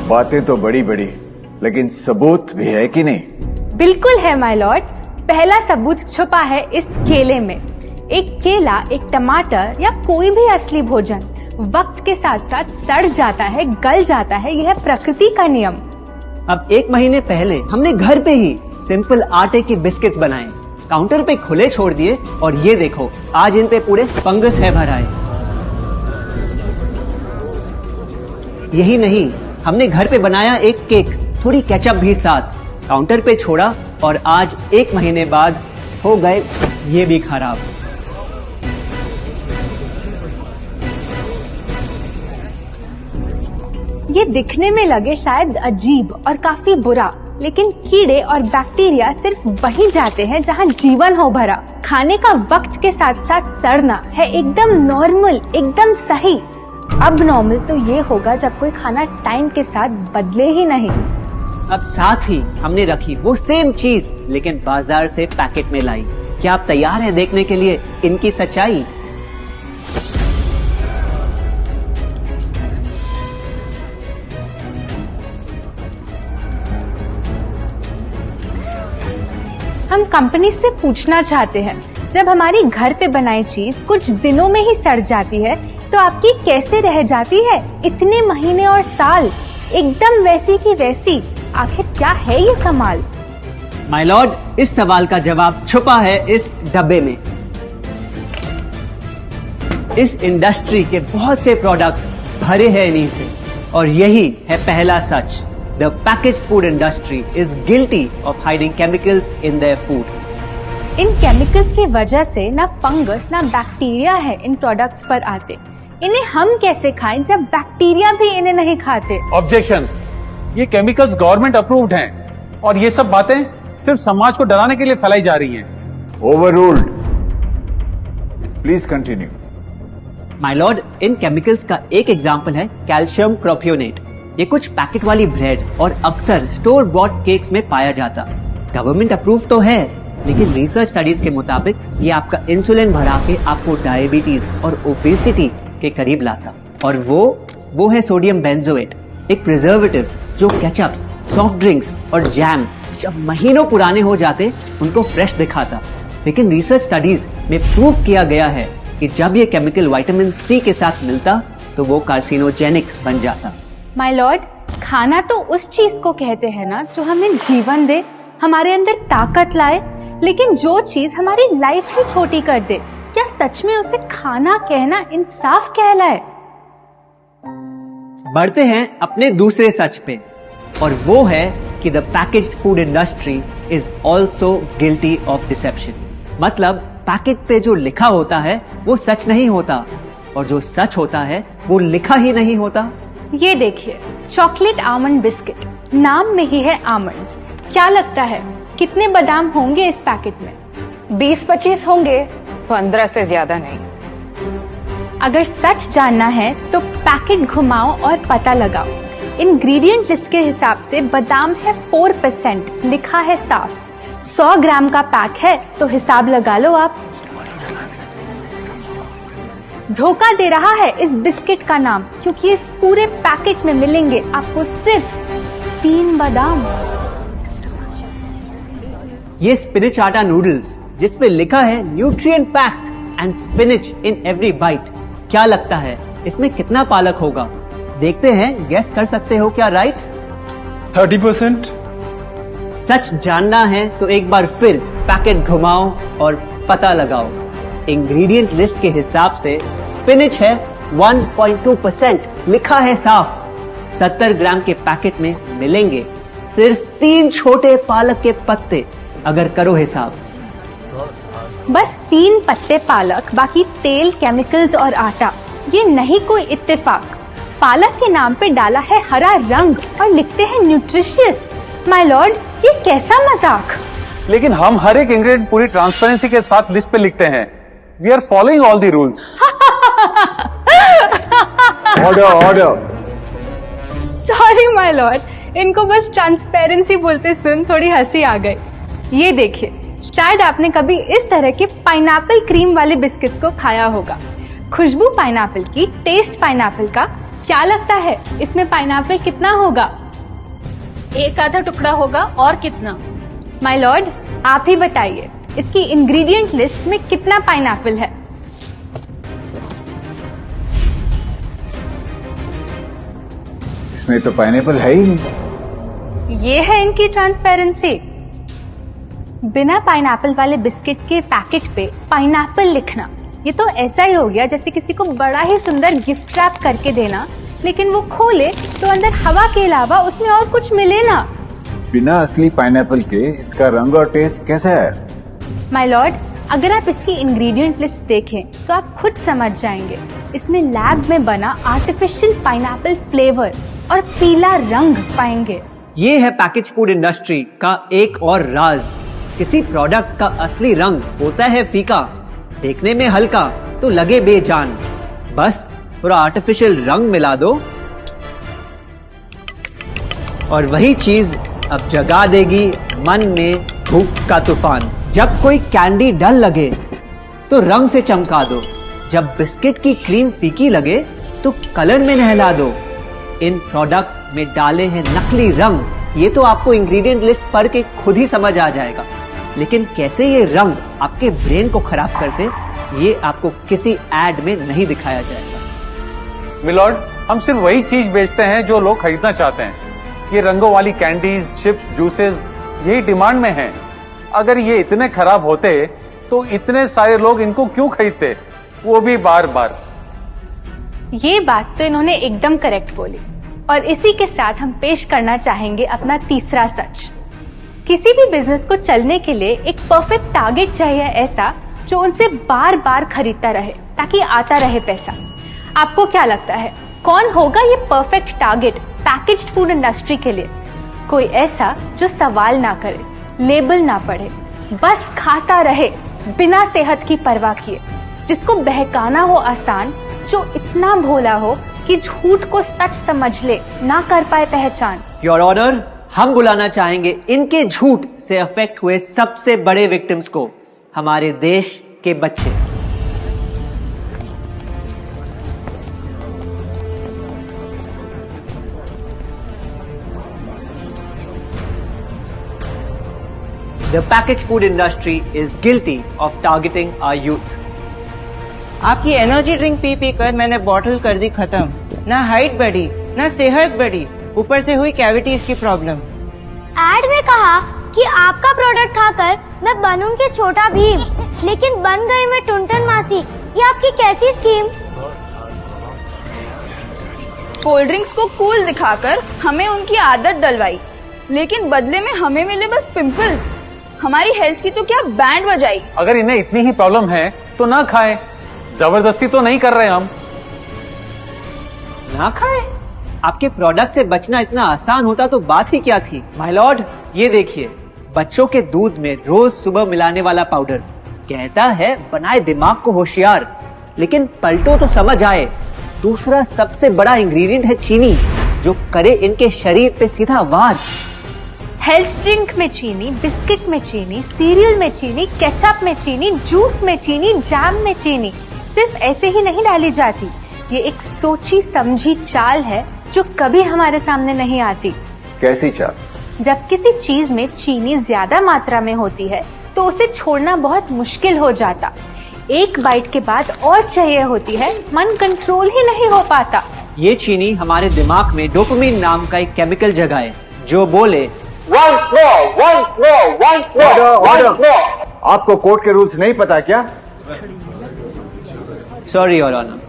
बातें तो बड़ी बड़ी, लेकिन सबूत भी है कि नहीं? बिल्कुल है माय लॉर्ड। पहला सबूत छुपा है इस केले में। एक केला, एक टमाटर या कोई भी असली भोजन वक्त के साथ साथ सड़ जाता है, गल जाता है। यह प्रकृति का नियम। अब 1 महीने पहले हमने घर पे ही सिंपल आटे की बिस्किट्स बनाए, काउंटर पे खुले छोड़ दिए और ये देखो आज इन पे पूरे फंगस है भरा है। यही नहीं, हमने घर पे बनाया एक केक, थोड़ी केचप भी साथ, काउंटर पे छोड़ा और आज 1 महीने बाद हो गए ये भी खराब। ये दिखने में लगे शायद अजीब और काफी बुरा, लेकिन कीड़े और बैक्टीरिया सिर्फ वहीं जाते हैं जहां जीवन हो भरा। खाने का वक्त के साथ साथ सड़ना है एकदम नॉर्मल, एकदम सही। अब नॉर्मल तो ये होगा जब कोई खाना टाइम के साथ बदले ही नहीं। अब साथ ही हमने रखी वो सेम चीज, लेकिन बाजार से पैकेट में लाई। क्या आप तैयार हैं देखने के लिए इनकी सच्चाई? हम कंपनी से पूछना चाहते हैं, जब हमारी घर पे बनाई चीज कुछ दिनों में ही सड़ जाती है तो आपकी कैसे रह जाती है इतने महीने और साल, एकदम वैसी की वैसी? आखिर क्या है ये कमाल? माय लॉर्ड, इस सवाल का जवाब छुपा है इस डब्बे में। इस इंडस्ट्री के बहुत से प्रोडक्ट्स भरे हैं इन्हीं से, और यही है पहला सच। The packaged food industry is guilty of hiding chemicals in their food. In chemicals की वजह से ना फंगस ना बैक्टीरिया है इन प्रोडक्ट्स पर आते। इन्हें हम कैसे खाएं जब बैक्टीरिया भी इन्हें नहीं खाते? ऑब्जेक्शन, ये केमिकल्स गवर्नमेंट अप्रूव्ड हैं और ये सब बातें सिर्फ समाज को डराने के लिए फैलाई जा रही हैं। Overruled. Please continue. My Lord, in chemicals का एक एग्जांपल है कैल्शियम प्रोपियोनेट। ये कुछ पैकेट वाली ब्रेड और अक्सर स्टोर बॉट केक्स में पाया जाता। गवर्नमेंट अप्रूव तो है, लेकिन रिसर्च स्टडीज के मुताबिक ये आपका इंसुलिन बढ़ा के आपको डायबिटीज और ओबेसिटी के करीब लाता। और वो है सोडियम बेंजोएट, एक प्रिजर्वेटिव जो केचप्स, सॉफ्ट ड्रिंक्स और जैम जब महीनों पुराने हो जाते उनको फ्रेश दिखाता। लेकिन रिसर्च स्टडीज में प्रूव किया गया है कि जब ये केमिकल विटामिन सी के साथ मिलता तो वो कार्सिनोजेनिक बन जाता। माय लॉर्ड, खाना तो उस चीज को कहते हैं ना जो हमें जीवन दे, हमारे अंदर ताकत लाए, लेकिन जो चीज हमारी लाइफ ही छोटी कर दे, क्या सच में उसे खाना कहना इंसाफ कहलाए? बढ़ते हैं अपने दूसरे सच पे, और वो है कि the packaged food industry is also guilty of deception. मतलब पैकेट पे जो लिखा होता है वो सच नहीं होता, और जो सच होता है वो लिखा ही नहीं होता। ये देखिए, चॉकलेट आमंड बिस्किट, नाम में ही है आमंड्स। क्या लगता है कितने बादाम होंगे इस पैकेट में? 20-25 होंगे, 15 से ज्यादा नहीं। अगर सच जानना है तो पैकेट घुमाओ और पता लगाओ। इंग्रेडिएंट लिस्ट के हिसाब से बादाम है 4%, लिखा है साफ। 100 ग्राम का पैक है तो हिसाब लगा लो आप। धोखा दे रहा है इस बिस्किट का नाम, क्योंकि इस पूरे पैकेट में मिलेंगे आपको सिर्फ 3 बादाम। ये स्पिनच आटा नूडल्स जिसपे लिखा है nutrient packed and spinach in every bite. क्या लगता है इसमें कितना पालक होगा? देखते हैं, गेस कर सकते हो क्या राइट? 30%। सच जानना है तो एक बार फिर पैकेट घुमाओ और पता लगाओ। इंग्रेडिएंट लिस्ट के हिसाब से स्पिनच है 1.2%, लिखा है साफ। 70 ग्राम के पैकेट में मिलेंगे सिर्फ 3 छोटे पालक के पत्ते। अगर करो हिसाब, बस 3 पत्ते पालक, बाकी तेल, केमिकल्स और आटा। ये नहीं कोई इत्तेफाक। पालक के नाम पे डाला है हरा रंग और लिखते हैं न्यूट्रिशियस। माय लॉर्ड, ये कैसा मजाक? लेकिन हम हर एक इंग्रेडिएंट पूरी ट्रांसपेरेंसी के साथ लिस्ट पे लिखते हैं। We are following all the rules. Order. Sorry my lord, इनको बस ट्रांसपेरेंसी बोलते सुन थोड़ी हंसी आ गई। ये देखिए, शायद आपने कभी इस तरह के पाइनएप्पल क्रीम वाले बिस्किट्स को खाया होगा। खुशबू पाइनएप्पल की, टेस्ट पाइनएप्पल का, क्या लगता है इसमें पाइनएप्पल कितना होगा? एक आधा टुकड़ा होगा, और कितना? माय लॉर्ड, आप ही बताइए, इसकी इंग्रेडिएंट लिस्ट में कितना पाइनएप्पल है? इसमें तो पाइनएप्पल है ही नहीं। ये है इनकी ट्रांसपेरेंसी। बिना पाइनएप्पल वाले बिस्किट के पैकेट पे पाइनएप्पल लिखना, ये तो ऐसा ही हो गया जैसे किसी को बड़ा ही सुंदर गिफ्ट रैप करके देना, लेकिन वो खोले तो अंदर हवा के अलावा उसमें और कुछ मिले ना। बिना असली पाइनएप्पल के इसका रंग और टेस्ट कैसा है? माय लॉर्ड, अगर आप इसकी इंग्रेडिएंट लिस्ट देखें तो आप खुद समझ जाएंगे। इसमें लैब में बना आर्टिफिशियल पाइनएप्पल फ्लेवर और पीला रंग पाएंगे। ये है पैकेज फूड इंडस्ट्री का एक और राज। किसी प्रोडक्ट का असली रंग होता है फीका, देखने में हल्का तो लगे बेजान। बस थोड़ा आर्टिफिशियल रंग मिला दो और वही चीज अब जगा देगी मन में भूख का तूफान। जब कोई कैंडी डल लगे तो रंग से चमका दो, जब बिस्किट की क्रीम फीकी लगे तो कलर में नहला दो। इन प्रोडक्ट्स में डाले हैं नकली रंग। ये तो आपको इंग्रेडिएंट लिस्ट पढ़ के खुद ही समझ आ जाएगा, लेकिन कैसे ये रंग आपके ब्रेन को खराब करते, ये आपको किसी एड में नहीं दिखाया जाएगा। मिलॉर्ड, हम सिर्फ वही चीज बेचते हैं जो लोग खरीदना चाहते हैं। ये रंगों वाली कैंडीज, चिप्स, जूसेस यही डिमांड में हैं। अगर ये इतने खराब होते तो इतने सारे लोग इनको क्यों खरीदते, वो भी बार बार। ये बात तो इन्होंने एकदम करेक्ट बोली, और इसी के साथ हम पेश करना चाहेंगे अपना तीसरा सच। किसी भी बिजनेस को चलने के लिए एक परफेक्ट टारगेट चाहिए, ऐसा जो उनसे बार बार खरीदता रहे ताकि आता रहे पैसा। आपको क्या लगता है कौन होगा ये perfect target packaged food industry के लिए? कोई ऐसा जो सवाल ना करे, लेबल ना पढ़े, बस खाता रहे बिना सेहत की परवाह किए, जिसको बहकाना हो आसान, जो इतना भोला हो कि झूठ को सच समझ ले, ना कर पाए पहचान। योर ऑनर, हम बुलाना चाहेंगे इनके झूठ से अफेक्ट हुए सबसे बड़े विक्टिम्स को, हमारे देश के बच्चे। The packaged food industry is guilty of targeting our youth. आपकी एनर्जी ड्रिंक पी पी कर मैंने बॉटल कर दी खत्म। ना हाइट बढ़ी, ना सेहत बढ़ी, ऊपर से हुई कैविटीज की प्रॉब्लम। एड में कहा कि आपका प्रोडक्ट खाकर मैं बनूंगी छोटा भीम, लेकिन बन गई मैं टुनटन मासी। ये आपकी कैसी स्कीम? कोल्ड ड्रिंक्स को कूल दिखाकर हमें उनकी आदत डलवाई, लेकिन बदले में हमें मिले बस पिंपल्स। हमारी हेल्थ की तो क्या बैंड बजाई। अगर इन्हें इतनी ही प्रॉब्लम है तो ना खाएं, जबरदस्ती तो नहीं कर रहे हम। ना खाए? आपके प्रोडक्ट से बचना इतना आसान होता तो बात ही क्या थी। माय लॉर्ड, ये देखिए, बच्चों के दूध में रोज सुबह मिलाने वाला पाउडर कहता है बनाए दिमाग को होशियार, लेकिन पलटो तो समझ आए। दूसरा सबसे बड़ा इंग्रेडिएंट है चीनी, जो करे इनके शरीर पे सीधा वार। हेल्थ ड्रिंक में चीनी, बिस्किट में चीनी, सीरियल में चीनी, केचप में चीनी, जूस में चीनी, जैम में चीनी सिर्फ ऐसे ही नहीं डाली जाती। ये एक सोची समझी चाल है जो कभी हमारे सामने नहीं आती। कैसी चाल? जब किसी चीज में चीनी ज्यादा मात्रा में होती है तो उसे छोड़ना बहुत मुश्किल हो जाता। एक बाइट के बाद और चाहिए होती है, मन कंट्रोल ही नहीं हो पाता। ये चीनी हमारे दिमाग में डोपामिन नाम का एक केमिकल जगाए, जो बोले Once more. Order. आपको कोर्ट के रूल्स नहीं पता क्या? Sorry your honour.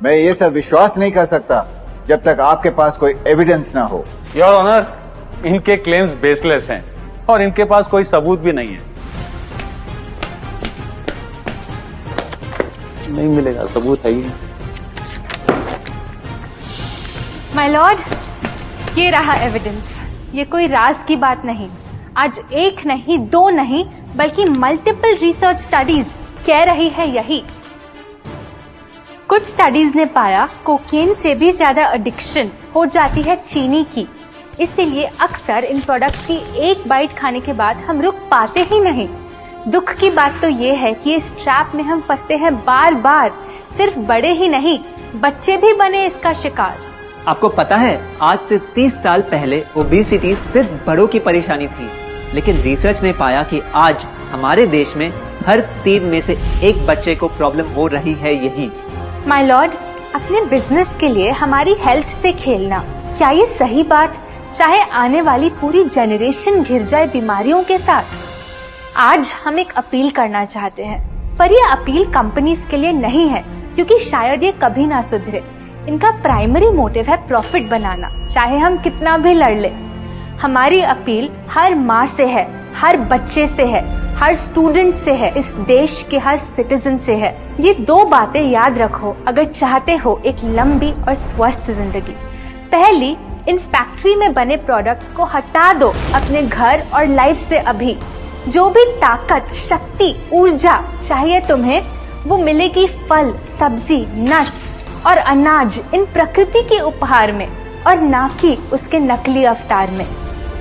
मैं ये सब विश्वास नहीं कर सकता जब तक आपके पास कोई एविडेंस ना हो। योर ऑनर, इनके क्लेम्स बेसलेस हैं और इनके पास कोई सबूत भी नहीं है। नहीं मिलेगा, सबूत है ही। माय लॉर्ड, ये रहा एविडेंस। ये कोई राज की बात नहीं। आज एक नहीं, दो नहीं, बल्कि मल्टीपल रिसर्च स्टडीज कह रही है यही। कुछ स्टडीज ने पाया कोकेन से भी ज्यादा एडिक्शन हो जाती है चीनी की। इसीलिए अक्सर इन प्रोडक्ट्स की एक बाइट खाने के बाद हम रुक पाते ही नहीं। दुख की बात तो ये है कि इस ट्रैप में हम फंसते हैं बार बार। सिर्फ बड़े ही नहीं, बच्चे भी बने इसका शिकार। आपको पता है आज से 30 साल पहले ओबेसिटी सिर्फ बड़ों की परेशानी थी, लेकिन रिसर्च ने पाया कि आज हमारे देश में हर 3 में से 1 बच्चे को प्रॉब्लम हो रही है यही। माय लॉर्ड, अपने बिजनेस के लिए हमारी हेल्थ से खेलना, क्या ये सही बात, चाहे आने वाली पूरी जनरेशन घिर जाए बीमारियों के साथ? आज हम एक अपील करना चाहते हैं, पर यह अपील कंपनीज के लिए नहीं है, क्योंकि शायद ये कभी ना सुधरे। इनका प्राइमरी मोटिव है प्रॉफिट बनाना, चाहे हम कितना भी लड़ ले। हमारी अपील हर माँ से है, हर बच्चे से है, हर स्टूडेंट से है, इस देश के हर सिटीजन से है। ये 2 बातें याद रखो अगर चाहते हो एक लंबी और स्वस्थ जिंदगी। पहली, इन फैक्ट्री में बने प्रोडक्ट्स को हटा दो अपने घर और लाइफ से अभी। जो भी ताकत, शक्ति, ऊर्जा चाहिए तुम्हें, वो मिलेगी फल, सब्जी, नट्स और अनाज इन प्रकृति के उपहार में, और ना कि उसके नकली अवतार में।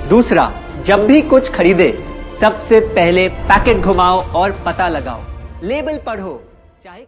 दूसरा, जब भी कुछ खरीदे सबसे पहले पैकेट घुमाओ और पता लगाओ, लेबल पढ़ो, चाहे